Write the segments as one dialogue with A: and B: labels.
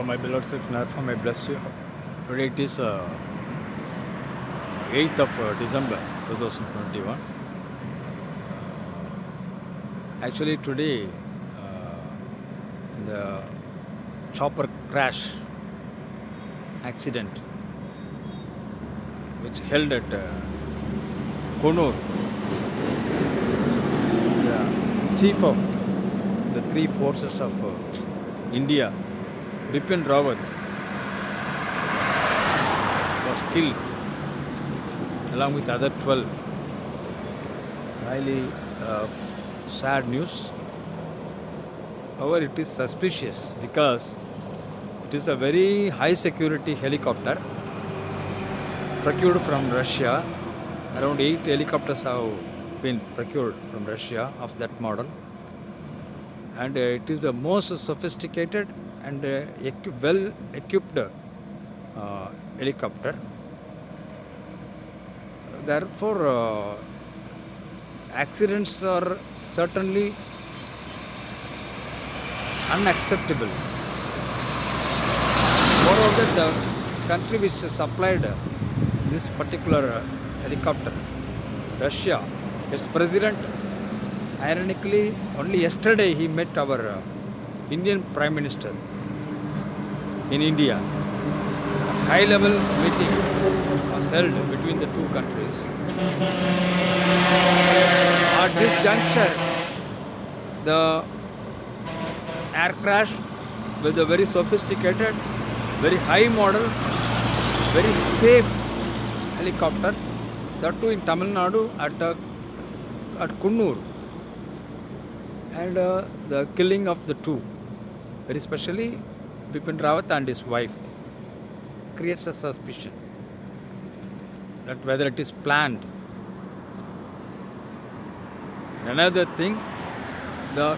A: My beloved self, Narfa, may bless you. Today it is 8th of December 2021. Actually, today the chopper crash accident which held at Konur, the chief of the three forces of India, Bipin Rawat, was killed along with other 12. Highly sad news. However, it is suspicious because it is a very high security helicopter procured from Russia. Around 8 helicopters have been procured from Russia of that model, and it is the most sophisticated and well equipped helicopter. Therefore, accidents are certainly unacceptable. Moreover, the country which supplied this particular helicopter, Russia, its president, ironically, only yesterday he met our Indian Prime Minister in India. A high-level meeting was held between the two countries. At this juncture, the air crash with a very sophisticated, very high model, very safe helicopter, that too in Tamil Nadu at Kunnur, and the killing of the two, very especially Bipin Rawat and his wife, creates a suspicion that whether it is planned. Another thing, the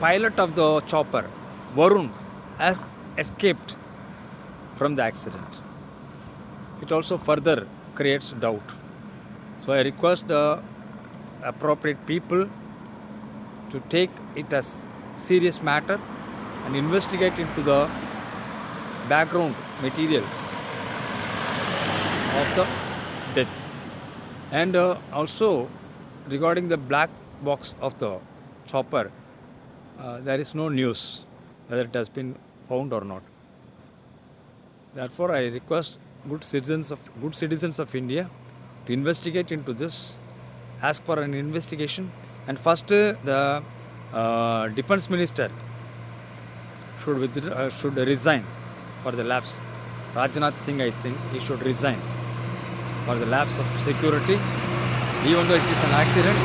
A: pilot of the chopper, Varun, has escaped from the accident. It also further creates doubt. So I request the appropriate people to take it as serious matter and investigate into the background material of the death. And also regarding the black box of the chopper, there is no news whether it has been found or not. Therefore, I request good citizens of India to investigate into this, ask for an investigation, and first the defense minister should resign for the lapse. Rajnath Singh, I think, he should resign for the lapse of security. Even though it is an accident,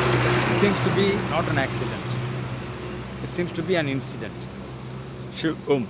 A: it seems to be not an accident. It seems to be an incident. Shiv Om.